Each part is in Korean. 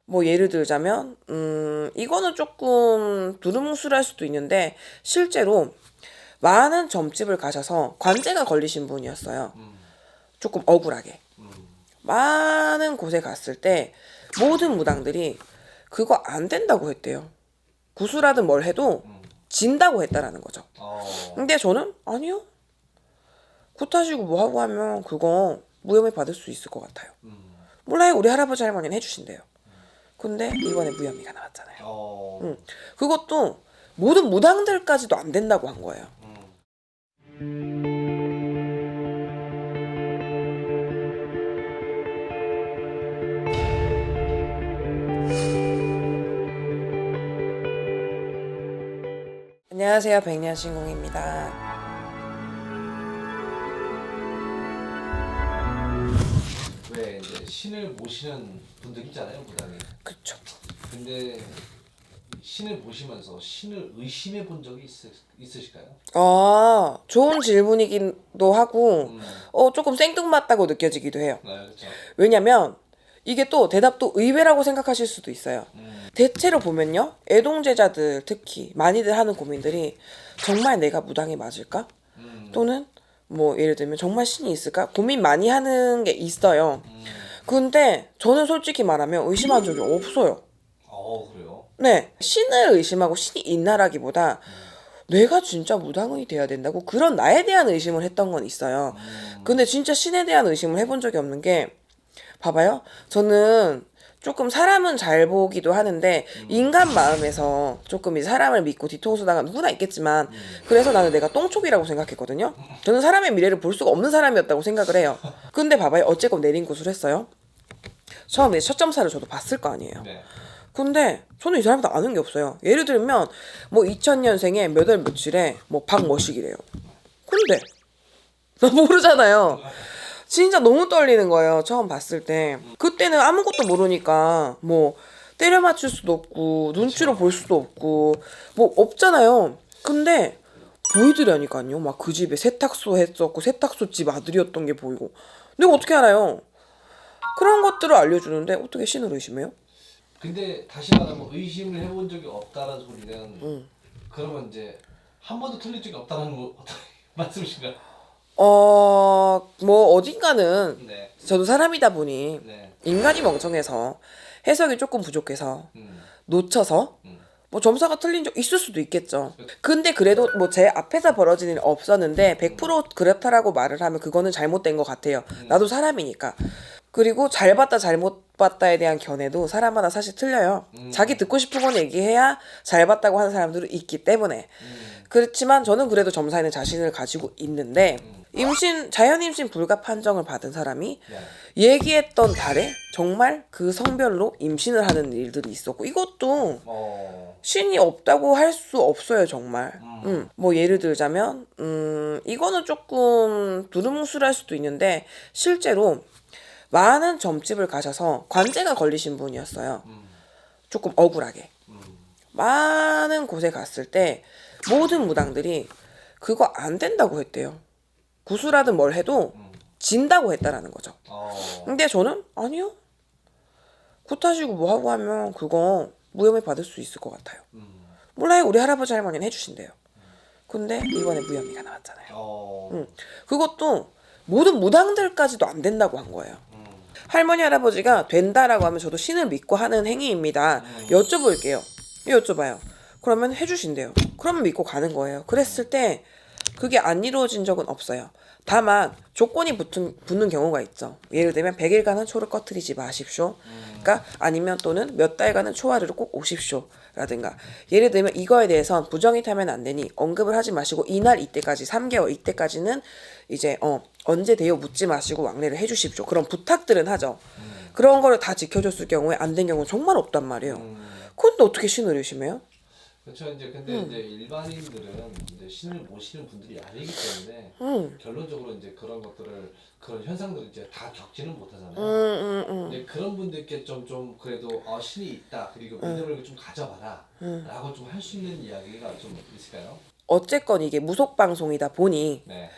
뭐 예를 들자면 이거는 조금 두루뭉술할 수도 있는데 실제로 많은 점집을 가셔서 관제가 걸리신 분이었어요. 조금 억울하게. 많은 곳에 갔을 때 모든 무당들이 그거 안 된다고 했대요. 구수라든 뭘 해도 진다고 했다라는 거죠. 근데 저는 아니요. 굿하시고 뭐 하고 하면 그거 무혐의 받을 수 있을 것 같아요. 몰라요. 우리 할아버지 할머니는 해주신대요. 근데 이번에 무혐의가 나왔잖아요. 그것도 모든 무당들까지도 안 된다고 한 거예요. 안녕하세요. 백년신공입니다. 왜 이제 신을 모시는 분들 있잖아요, 무당이. 그쵸. 근데 신을 모시면서 신을 의심해 본 적이 있으실까요? 좋은 질문이기도 하고, 음, 조금 생뚱맞다고 느껴지기도 해요. 네, 그렇죠. 왜냐면, 이게 또 대답도 의외라고 생각하실 수도 있어요. 대체로 보면요. 애동제자들 특히 많이들 하는 고민들이 정말 내가 무당이 맞을까? 또는 뭐 예를 들면 정말 신이 있을까? 고민 많이 하는 게 있어요. 근데 저는 솔직히 말하면 의심한 적이 없어요. 그래요? 네. 신을 의심하고 신이 있나라기보다 내가 진짜 무당이 돼야 된다고 그런 나에 대한 의심을 했던 건 있어요. 근데 진짜 신에 대한 의심을 해본 적이 없는 게 봐봐요. 저는 조금 사람은 잘 보기도 하는데 인간 마음에서 조금 이제 사람을 믿고 뒤통수 당한 누구나 있겠지만 그래서 나는 내가 똥촉이라고 생각했거든요. 저는 사람의 미래를 볼 수가 없는 사람이었다고 생각을 해요. 근데 봐봐요. 어쨌건 내린 구슬 했어요. 처음에 첫 점사를 저도 봤을 거 아니에요. 네. 근데 저는 이 사람도 아는 게 없어요. 예를 들면 뭐 2000년생에 몇 월 며칠에 뭐 박머식이래요. 근데 나 모르잖아요. 진짜 너무 떨리는 거예요. 처음 봤을 때. 그때는 아무것도 모르니까 뭐 때려 맞출 수도 없고 눈치로 볼 수도 없고 뭐 없잖아요. 근데 보이더라니까요. 막 그 집에 세탁소 했었고 세탁소 집 아들이었던 게 보이고. 내가 어떻게 알아요? 그런 것들을 알려주는데 어떻게 신을 의심해요? 근데 다시 말하면 의심을 해본 적이 없다는 소리는 그러면 이제 한 번도 틀린 적이 없다는 거 말씀이신가요? 뭐 어딘가는 네. 저도 사람이다 보니 네. 인간이 멍청해서 해석이 조금 부족해서 음, 놓쳐서 음. 뭐 점사가 틀린 적 있을 수도 있겠죠. 근데 그래도 뭐 제 앞에서 벌어진 일은 없었는데 100% 그렇다라고 말을 하면 그거는 잘못된 것 같아요. 나도 사람이니까. 그리고 잘 봤다 잘못 봤다에 대한 견해도 사람마다 사실 틀려요. 자기 듣고 싶은 건 얘기해야 잘 봤다고 하는 사람들은 있기 때문에. 그렇지만 저는 그래도 점사에는 자신을 가지고 있는데 자연 임신 불가 판정을 받은 사람이 네. 얘기했던 달에 정말 그 성별로 임신을 하는 일들이 있었고 이것도 신이 없다고 할 수 없어요, 정말. 뭐 예를 들자면 이거는 조금 두루뭉술할 수도 있는데 실제로 많은 점집을 가셔서 관제가 걸리신 분이었어요. 조금 억울하게. 많은 곳에 갔을 때 모든 무당들이 그거 안 된다고 했대요. 구수라든 뭘 해도 진다고 했다라는 거죠. 근데 저는 아니요. 굿하시고 뭐 하고 하면 그거 무혐의 받을 수 있을 것 같아요. 몰라요. 우리 할아버지 할머니는 해주신대요. 근데 이번에 무혐의가 나왔잖아요. 그것도 모든 무당들까지도 안 된다고 한 거예요. 할머니 할아버지가 된다라고 하면 저도 신을 믿고 하는 행위입니다. 여쭤볼게요. 여쭤봐요. 그러면 해주신대요. 그러면 믿고 가는 거예요. 그랬을 때 그게 안 이루어진 적은 없어요. 다만 조건이 붙는 경우가 있죠. 예를 들면 100일간은 초를 꺼트리지 마십시오. 그러니까 아니면 또는 몇 달간은 초하루를 꼭 오십시오. 라든가 예를 들면 이거에 대해선 부정이 타면 안 되니 언급을 하지 마시고 이날 이때까지 3개월 이때까지는 이제 언제 돼요 묻지 마시고 왕래를 해주십시오. 그런 부탁들은 하죠. 그런 거를 다 지켜줬을 경우에 안 된 경우는 정말 없단 말이에요. 근데 어떻게 신을 의심해요? 그렇죠. 이제 근데 이제 일반인들은 이제 신을 모시는 분들이 아니기 때문에 결론적으로 이제 그런 것들을 그런 현상들을 이제 다 겪지는 못하잖아요. 근데 그런 분들께 좀 그래도 신이 있다 그리고 믿음을 좀 가져봐라라고 좀 할 수 있는 이야기가 좀 있을까요? 어쨌건 이게 무속 방송이다 보니 네.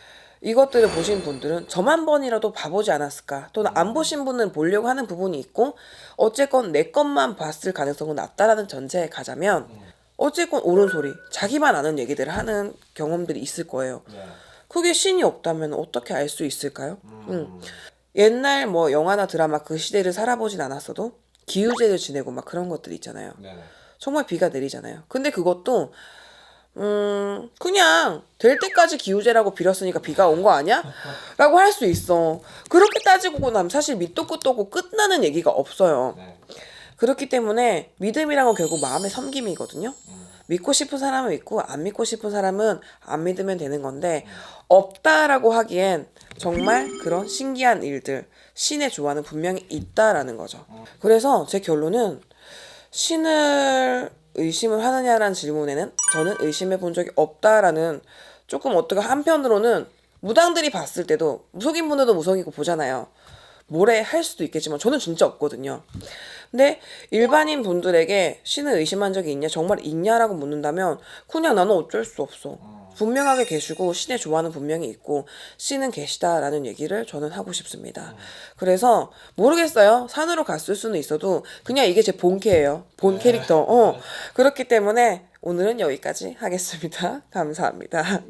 이것들을 보신 분들은 저만 한 번이라도 봐보지 않았을까, 또는 안 보신 분은 보려고 하는 부분이 있고, 어쨌건 내 것만 봤을 가능성은 낮다라는 전제에 가자면 어쨌건 옳은 소리, 자기만 아는 얘기들을 하는 경험들이 있을 거예요. 네. 그게 신이 없다면 어떻게 알 수 있을까요? 옛날 뭐 영화나 드라마 그 시대를 살아보진 않았어도 기우제를 지내고 막 그런 것들 있잖아요. 네. 정말 비가 내리잖아요. 근데 그것도 그냥 될 때까지 기우제라고 빌었으니까 비가 온 거 아니야? 라고 할 수 있어. 그렇게 따지고 나면 사실 밑도 끝도 없고 끝나는 얘기가 없어요. 네. 그렇기 때문에 믿음이란 건 결국 마음의 섬김이거든요. 믿고 싶은 사람은 믿고 안 믿고 싶은 사람은 안 믿으면 되는 건데, 없다라고 하기엔 정말 그런 신기한 일들, 신의 조화는 분명히 있다라는 거죠. 그래서 제 결론은, 신을 의심을 하느냐라는 질문에는 저는 의심해 본 적이 없다라는, 조금 어떻게 한편으로는 무당들이 봤을 때도, 무속인 분들도 무속이고 보잖아요. 뭐래 할 수도 있겠지만 저는 진짜 없거든요. 근데 일반인 분들에게 신을 의심한 적이 있냐, 정말 있냐라고 묻는다면 그냥 나는 어쩔 수 없어. 분명하게 계시고 신의 조화는 분명히 있고 신은 계시다라는 얘기를 저는 하고 싶습니다. 그래서 모르겠어요. 산으로 갔을 수는 있어도 그냥 이게 제 본캐예요. 본 캐릭터. 그렇기 때문에 오늘은 여기까지 하겠습니다. 감사합니다.